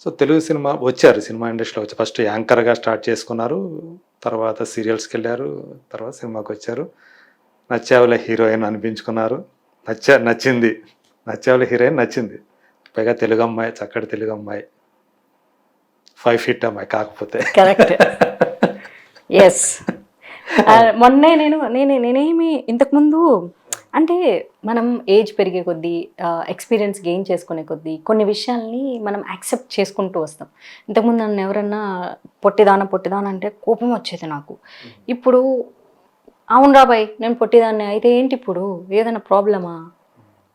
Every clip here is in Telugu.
సో తెలుగు సినిమా వచ్చారు, సినిమా ఇండస్ట్రీలో వచ్చి ఫస్ట్ యాంకర్గా స్టార్ట్ చేసుకున్నారు, తర్వాత సీరియల్స్కి వెళ్ళారు, తర్వాత సినిమాకి వచ్చారు. నచ్చావులే హీరోయిన్ అనిపించుకున్నారు, నచ్చింది, నచ్చావులే హీరోయిన్ నచ్చింది. పైగా తెలుగు అమ్మాయి, చక్కటి తెలుగు అమ్మాయి, 5 feet అమ్మాయి కాకపోతే. కరెక్ట్. ఎస్. మొన్నే నేనేమి ఇంతకుముందు అంటే మనం ఏజ్ పెరిగే కొద్దీ ఎక్స్పీరియన్స్ గెయిన్ చేసుకునే కొద్దీ కొన్ని విషయాల్ని మనం యాక్సెప్ట్ చేసుకుంటూ వస్తాం. ఇంతకుముందు నన్ను ఎవరన్నా పొట్టిదాన అంటే కోపం వచ్చేది నాకు. ఇప్పుడు అవును రాబాయ్ నేను పొట్టిదాన్ని అయితే ఏంటి, ఇప్పుడు ఏదైనా ప్రాబ్లమా,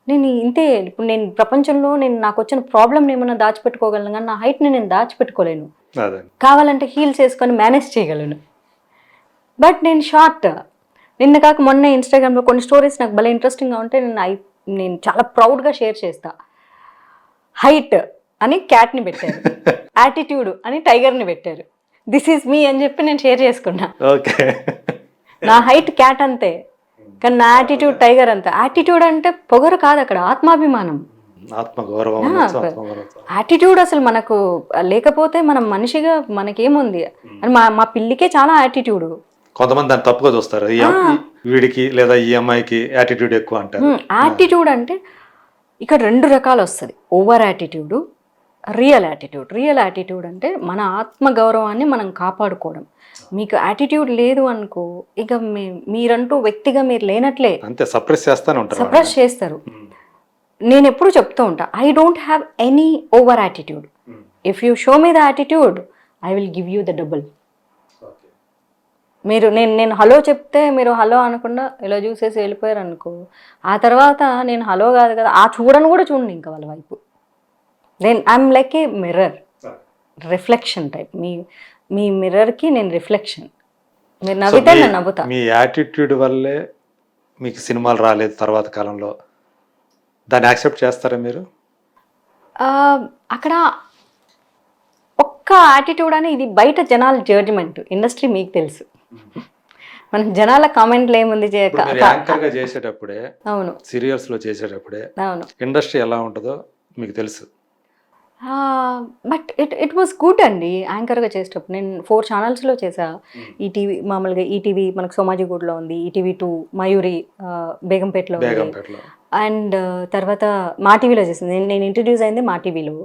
నేను ఇంతే. ఇప్పుడు నేను ప్రపంచంలో నాకు వచ్చిన ప్రాబ్లమ్ ఏమన్నా దాచిపెట్టుకోగలను, కానీ నా హైట్ని నేను దాచిపెట్టుకోలేను. కావాలంటే హీల్స్ వేసుకొని మేనేజ్ చేయగలను, బట్ నేను షార్ట్. నిన్న కాక మొన్న ఇన్స్టాగ్రామ్లో కొన్ని స్టోరీస్ నాకు భలే ఇంట్రెస్టింగ్గా ఉంటే నేను చాలా ప్రౌడ్గా షేర్ చేస్తా. హైట్ అని క్యాట్ని పెట్టారు, యాటిట్యూడ్ అని టైగర్ని పెట్టారు. దిస్ ఈజ్ మీ అని చెప్పి నేను షేర్ చేసుకున్నా. నా హైట్ క్యాట్ అంతే, కానీ నా యాటిట్యూడ్ టైగర్ అంతే. యాటిట్యూడ్ అంటే పొగరు కాదు, అక్కడ ఆత్మాభిమానం, యాటిట్యూడ్. అసలు మనకు లేకపోతే మనం మనిషిగా మనకేముంది అని మా పిల్లికే చాలా యాటిట్యూడ్. కొంతమంది దాన్ని తప్పుగా చూస్తారు, వీడికి లేదా ఈ అమ్మాయికి యాటిట్యూడ్ ఎక్కువ అంటారు. యాటిట్యూడ్ అంటే ఇక్కడ 2 రకాలు వస్తుంది, over attitude, real attitude. Real attitude అంటే మన ఆత్మగౌరవాన్ని మనం కాపాడుకోవడం. మీకు యాటిట్యూడ్ లేదు అనుకో, ఇక మీరంటూ వ్యక్తిగా మీరు లేనట్లే, అంతే, సప్రెస్ చేస్తారు. నేను ఎప్పుడు చెప్తూ ఉంటా, I don't have any over attitude. If you show me the attitude, I will give you the double. మీరు నేను హలో చెప్తే మీరు హలో అనకుండా ఇలా చూసేసి వెళ్ళిపోయారు అనుకో, ఆ తర్వాత నేను హలో కాదు కదా, ఆ చూడను కూడా చూడండి ఇంకా వాళ్ళ వైపు. I'm like a mirror, reflection type. మీ మిర్రర్కి నేను రిఫ్లెక్షన్. మీరు నవ్వితే నేను నవ్వుతా. మీ యాటిట్యూడ్ వల్లే మీకు సినిమాలు రాలేదు తర్వాత కాలంలో, దాన్ని యాక్సెప్ట్ చేస్తారా మీరు? అక్కడ ఒక్క యాటిట్యూడ్ అని, ఇది బయట జనాల జడ్జిమెంట్, ఇండస్ట్రీ మీకు తెలుసు. మనం జనాల కామెంట్లు ఏముంది యాంకర్గా చేసేటప్పుడే, అవును, సీరియల్స్ లో చేసేటప్పుడే, అవును, ఇండస్ట్రీ ఎలా ఉంటుందో మీకు తెలుసు. బట్ ఇట్ వాస్ గుడ్ అండి. యాంకర్గా చేసేటప్పుడు నేను 4 ఛానల్స్లో చేసా. ఈటీవీ మామూలుగా, ఈటీవీ మనకు సోమాజిగూడలో ఉంది, ఈటీవీ 2 మయూరి బేగంపేటలో ఉంది, అండ్ తర్వాత మా టీవీలో చేసింది. నేను ఇంట్రడ్యూస్ అయింది మా టీవీలో,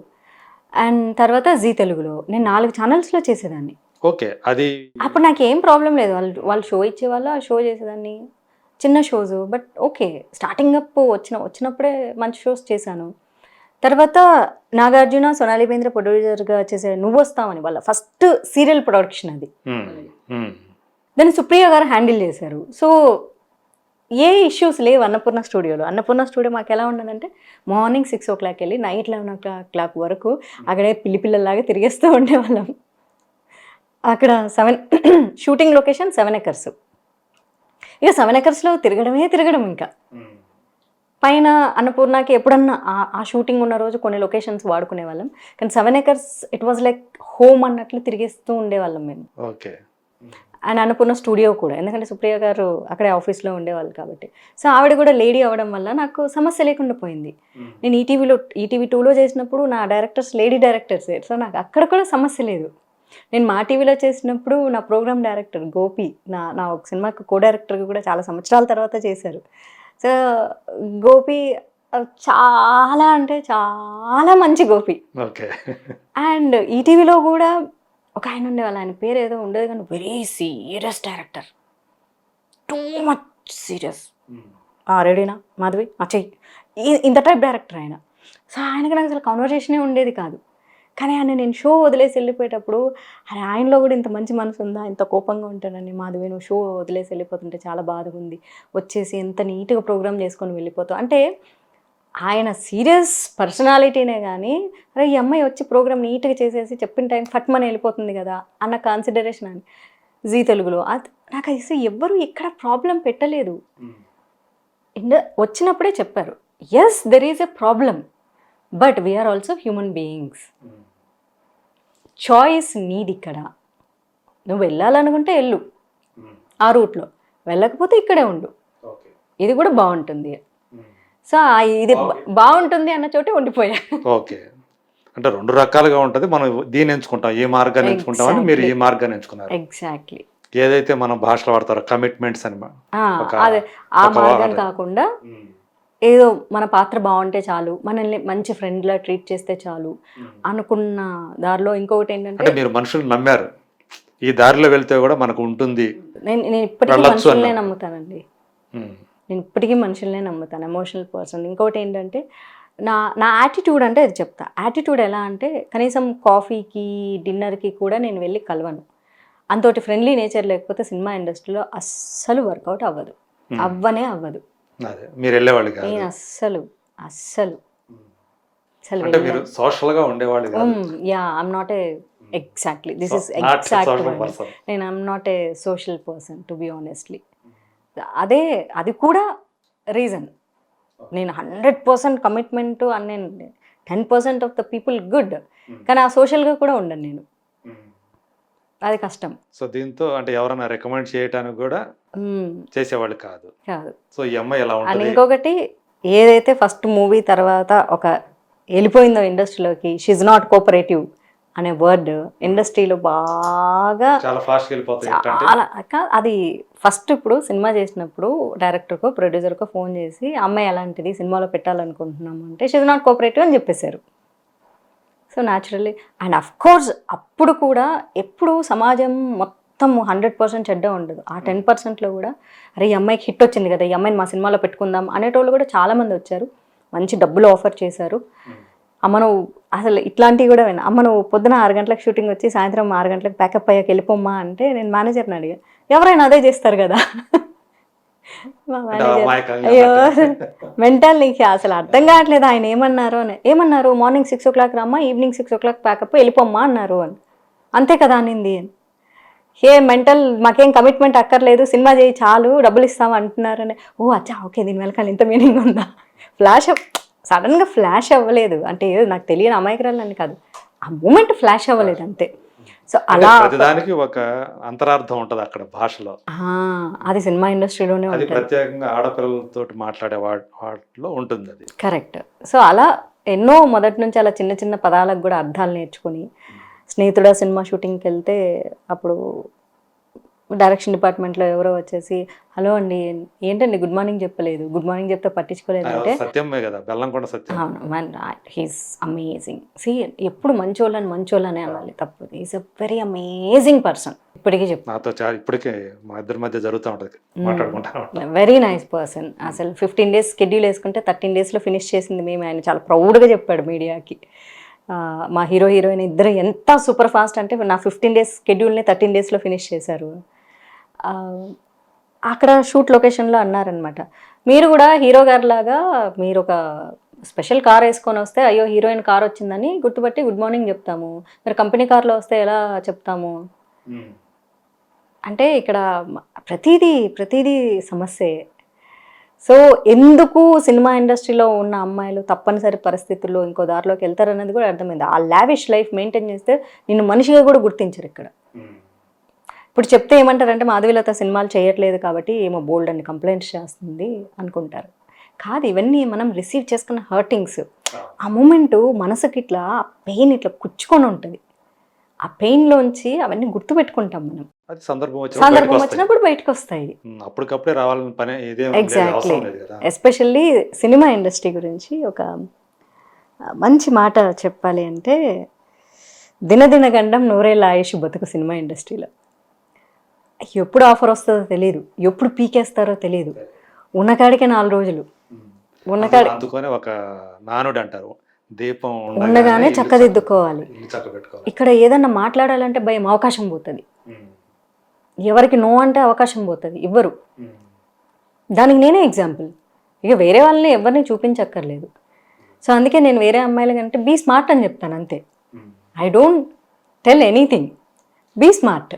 అండ్ తర్వాత జీ తెలుగులో. నేను 4 ఛానల్స్లో చేసేదాన్ని. ఓకే, అది అప్పుడు నాకు ఏం ప్రాబ్లం లేదు. వాళ్ళు షో ఇచ్చేవాళ్ళు, ఆ షో చేసేదాన్ని, చిన్న shows. But okay, starting up వచ్చినప్పుడే మంచి షోస్ చేశాను. తర్వాత నాగార్జున, సోనాలి బేంద్ర ప్రొడ్యూసర్గా చేసే నువ్వు వస్తావని వాళ్ళ ఫస్ట్ సీరియల్ ప్రొడక్షన్ అది. దాన్ని సుప్రియ గారు హ్యాండిల్ చేశారు. సో ఏ ఇష్యూస్ లేవు అన్నపూర్ణ స్టూడియోలో. అన్నపూర్ణ స్టూడియో మాకు ఎలా ఉండదంటే, మార్నింగ్ 6 o'clock వెళ్ళి నైట్ 11 o'clock వరకు అక్కడే పిల్లలాగా తిరిగేస్తూ ఉండేవాళ్ళం. అక్కడ 7 షూటింగ్ లొకేషన్ 7 acres. ఇక 7 acresలో తిరగడం. ఇంకా పైన అన్నపూర్ణకి ఎప్పుడన్నా ఆ షూటింగ్ ఉన్న రోజు కొన్ని లొకేషన్స్ వాడుకునే వాళ్ళం, కానీ 7 acres it was like home అన్నట్లు తిరిగేస్తూ ఉండేవాళ్ళం మేము. ఓకే. అండ్ అన్నపూర్ణ స్టూడియో కూడా, ఎందుకంటే సుప్రియ గారు అక్కడే ఆఫీస్లో ఉండేవాళ్ళు కాబట్టి. సో ఆవిడ కూడా లేడీ అవ్వడం వల్ల నాకు సమస్య లేకుండా పోయింది. నేను ఈటీవీ 2లో చేసినప్పుడు నా డైరెక్టర్స్ లేడీ డైరెక్టర్స్, సో నాకు అక్కడ కూడా సమస్య లేదు. నేను మా టీవీలో చేసినప్పుడు నా ప్రోగ్రామ్ డైరెక్టర్ గోపి, నా ఒక సినిమాకి కో డైరెక్టర్గా కూడా చాలా సంవత్సరాల తర్వాత చేశారు. సో గోపి చాలా అంటే చాలా మంచి గోపి. అండ్ ఈటీవీలో కూడా ఒక ఆయన ఉండేవాళ్ళు, ఆయన పేరు ఏదో ఉండేది, కానీ very serious director, too much serious. రెడీనా మాధవి చెయ్యి, ఇంత టైప్ డైరెక్టర్ ఆయన. సో ఆయనకి నాకు అసలు కన్వర్జేషనే ఉండేది కాదు. కానీ ఆయన నేను షో వదిలేసి వెళ్ళిపోయేటప్పుడు, ఆయనలో కూడా ఇంత మంచి మనసు ఉందా, ఇంత కోపంగా ఉంటానని, మాధవి నువ్వు షో వదిలేసి వెళ్ళిపోతుంటే చాలా బాధగా ఉంది, వచ్చేసి ఎంత నీట్గా ప్రోగ్రామ్ చేసుకొని వెళ్ళిపోతావు అంటే, ఆయన సీరియస్ పర్సనాలిటీనే కానీ, అరే ఈ అమ్మాయి వచ్చి ప్రోగ్రామ్ నీట్గా చేసేసి చెప్పిన టైం ఫట్మని వెళ్ళిపోతుంది కదా అన్న కాన్సిడరేషన్ అని. జీ తెలుగులో నాకు అసలు ఎవ్వరూ ఎక్కడ ప్రాబ్లం పెట్టలేదు. వచ్చినప్పుడే చెప్పారు, yes there is a problem, but we are also human beings. Choice నీది. ఇక్కడ నువ్వు వెళ్ళాలనుకుంటే వెళ్ళు ఆ రూట్లో, వెళ్ళకపోతే ఇక్కడే ఉండు, ఇది కూడా బాగుంటుంది. సో ఇది బాగుంటుంది అన్న చోటే ఉండిపోయా. ఓకే, అంటే 2 రకాలుగా ఉంటది. మనం దీన్ని ఎంచుకుంటాం. ఈ మార్గాన్ని ఎంచుకుంటామని మీరు ఈ మార్గాన్ని ఎంచుకున్నారు. ఎగ్జాక్ట్లీ. ఏదైతే మనం భాషలో వాడతారో కమిట్మెంట్స్ అని అదే ఆ మార్గం కాకుండా ఏదో మన పాత్ర బాగుంటే చాలు, మనల్ని మంచి ఫ్రెండ్లా ట్రీట్ చేస్తే చాలు అనుకున్న దారిలో ఇంకొకటి ఏంటంటే అంటే మీరు మనుషులు నమ్మారు. ఈ దారిలో వెళ్తే కూడా మనకు ఉంటుంది. నేను ఇప్పటికీ వెళ్ళొచ్చు మనుషులనే అన్నారు. నమ్ముతానండి. ఉమ్. నేను ఇప్పటికీ మనుషులనే నమ్ముతాను, ఎమోషనల్ పర్సన్. ఇంకోటి ఏంటంటే నా యాటిట్యూడ్ అంటే అది చెప్తా. యాటిట్యూడ్ ఎలా అంటే కనీసం కాఫీకి డిన్నర్కి కూడా నేను వెళ్ళి కలవను. అంతోటి ఫ్రెండ్లీ నేచర్ లేకపోతే సినిమా ఇండస్ట్రీలో అస్సలు వర్కౌట్ అవ్వదు, అవ్వనే అవ్వదు. అదే మీరు వెళ్ళేవాళ్ళు కాదు. నేను అస్సలు అస్సలు అసలు అంటే మీరు సోషల్ గా ఉండేవాళ్ళు కాదు. Yeah I'm not a exactly this is Not exact social person. నేను I'm not a social person to be honestly. అది కూడా రీజన్. నేను 100% కమిట్మెంట్ అని నేను 10% ఆఫ్ ద పీపుల్ గుడ్, కానీ ఆ సోషల్గా కూడా ఉండను నేను. అది కష్టం. సో దీంతో అంటే ఎవరైనా రికమెండ్ చేయడానికి కూడా చేసేవాళ్ళు కాదు. కాదు. సో ఈ అమ్మాయి ఎలా అండ్ ఉంటుంది? ఇంకొకటి ఏదైతే ఫస్ట్ మూవీ తర్వాత ఒక వెళ్ళిపోయిందో ఇండస్ట్రీలోకి, షీఈ్ నాట్ కోఆపరేటివ్ అనే వర్డ్ ఇండస్ట్రీలో బాగా చాలా ఫాస్ట్ వెళ్ళిపోతాయి. చాలా అది ఫస్ట్ ఇప్పుడు సినిమా చేసినప్పుడు డైరెక్టర్కో ప్రొడ్యూసర్కో ఫోన్ చేసి అమ్మాయి ఎలాంటిది సినిమాలో పెట్టాలనుకుంటున్నాము అంటే షీఈ్ నాట్ కోఆపరేటివ్ అని చెప్పేశారు. So naturally and of course అప్పుడు కూడా ఎప్పుడు సమాజం మొత్తం 100% చెడ్డ ఉండదు. ఆ 10%లో కూడా అరే ఈ అమ్మాయికి హిట్ వచ్చింది కదా, ఈ అమ్మాయిని మా సినిమాలో పెట్టుకుందాం అనేటోళ్ళు కూడా చాలామంది వచ్చారు, మంచి డబ్బులు ఆఫర్ చేశారు. అమ్మ నువ్వు అసలు ఇట్లాంటివి కూడా విన్నా. అమ్మ నువ్వు పొద్దున 6 గంటలకు షూటింగ్ వచ్చి సాయంత్రం 6 గంటలకు ప్యాకప్ అయ్యాక వెళ్ళిపోమ్మా అంటే నేను మేనేజర్ని అడిగా, ఎవరైనా అదే చేస్తారు కదా. మా మేనేజర్ అయ్యో మెంటల్ నీకు అసలు అర్థం కావట్లేదు ఆయన ఏమన్నారు అని. ఏమన్నారు, మార్నింగ్ 6 o'clock రామ్మా, ఈవినింగ్ 6 o'clock ప్యాకప్ వెళ్ళిపోమ్మా అన్నారు అని. అంతే కదా అనింది అని. ఏ మెంటల్, మాకేం కమిట్మెంట్ అక్కర్లేదు, సినిమా చేయి చాలు, డబ్బులు ఇస్తాం అంటున్నారని. ఓ అచ్చా ఓకే, దీని వెనకాల ఇంత మీనింగ్ ఉందా. ఫ్లాష్ సడన్గా ఫ్లాష్ అవ్వలేదు అంటే ఏదో నాకు తెలియని అమాయకురాలని కాదు, ఆ మూమెంట్ ఫ్లాష్ అవ్వలేదు అంతే. సో అలా ప్రతిదానికి ఒక అంతరార్థం ఉంటది అక్కడ భాషలో. అది సినిమా ఇండస్ట్రీలోనే అది ఉంటుంది. ప్రత్యేకంగా ఆడపిల్లలతో మాట్లాడే వాటిలో ఉంటుంది అది. కరెక్ట్. సో అలా ఎన్నో మొదటి నుంచి అలా చిన్న చిన్న పదాలకు కూడా అర్థాలు నేర్చుకుని, స్నేహితుడా సినిమా షూటింగ్కి వెళ్తే అప్పుడు డైరెక్షన్ డిపార్ట్మెంట్లో ఎవరో వచ్చేసి హలో అండి ఏంటండి గుడ్ మార్నింగ్ చెప్పలేదు, గుడ్ మార్నింగ్ చెప్తే పట్టించుకోలేదు అంటే సత్యమే కదా, బెల్లంకొండ సత్యం. He's amazing. సి ఎప్పుడు మంచోళ్ళని అనాలి, తప్పదు. Is a very amazing person. ఇప్పటికీ చెప్తాను, నాతో ఇప్పటికే మా ఇద్దరి మధ్య జరుగుతూ ఉంటుంది, మాట్లాడుకుంటా. Very nice person. అసలు 15 days షెడ్యూల్ వేసుకుంటే 13 daysలో ఫినిష్ చేసింది మేము. ఆయన చాలా ప్రౌడ్గా చెప్పాడు మీడియాకి. మా హీరోయిన్ ఇద్దరు ఎంత సూపర్ ఫాస్ట్ అంటే నా 15 days షెడ్యూల్ని 13 daysలో ఫినిష్ చేశారు. అక్కడ షూట్ లొకేషన్లో అన్నారనమాట, మీరు కూడా హీరో గారి లాగా మీరు ఒక స్పెషల్ కార్ వేసుకొని వస్తే అయ్యో హీరోయిన్ కార్ వచ్చిందని గుర్తుపట్టి గుడ్ మార్నింగ్ చెప్తాము, మీరు కంపెనీ కార్లో వస్తే ఎలా చెప్తాము అంటే ఇక్కడ ప్రతిదీ సమస్యే. సో ఎందుకు సినిమా ఇండస్ట్రీలో ఉన్న అమ్మాయిలు తప్పనిసరి పరిస్థితుల్లో ఇంకో దారిలోకి వెళ్తారన్నది కూడా అర్థమైంది. ఆ లావిష్ లైఫ్ మెయింటైన్ చేస్తే నిన్ను మనిషిగా కూడా గుర్తించరు ఇక్కడ. ఇప్పుడు చెప్తే ఏమంటారంటే మాధవీలత సినిమాలు చేయట్లేదు కాబట్టి ఏమో బోల్డ్ అని కంప్లైంట్స్ చేస్తుంది అనుకుంటారు. కాదు, ఇవన్నీ మనం రిసీవ్ చేసుకున్న హర్టింగ్స్. ఆ మూమెంట్ మనసుకి ఇట్లా పెయిన్ ఇట్లా కుచ్చుకొని ఉంటుంది. ఆ పెయిన్లోంచి అవన్నీ గుర్తుపెట్టుకుంటాం మనం. అది సందర్భం వచ్చినప్పుడు బయటకు వస్తాయి. అప్పటికప్పుడే రావాలని పని ఎగ్జాక్ట్లీ. ఎస్పెషల్లీ సినిమా ఇండస్ట్రీ గురించి ఒక మంచి మాట చెప్పాలి అంటే, దినదిన గండం నూరేళ్ళ ఆయుష్ బతుకు సినిమా ఇండస్ట్రీలో. ఎప్పుడు ఆఫర్ వస్తుందో తెలియదు, ఎప్పుడు పీకేస్తారో తెలియదు. ఉన్నకాడికే 4 రోజులు ఉన్నకాడి అందుకనే ఒక నానుడు అంటారు, దీపం ఉండగానే చక్కదిద్దుకోవాలి. ఇక్కడ ఏదన్నా మాట్లాడాలంటే భయం, అవకాశం పోతుంది. ఎవరికి నో అంటే అవకాశం పోతుంది, ఇవ్వరు. దానికి నేనే ఎగ్జాంపుల్. ఇక వేరే వాళ్ళని ఎవరిని చూపించక్కర్లేదు. సో అందుకే నేను వేరే అమ్మాయిల కంటే బీ స్మార్ట్ అని చెప్తాను అంతే. I don't tell anything, be smart.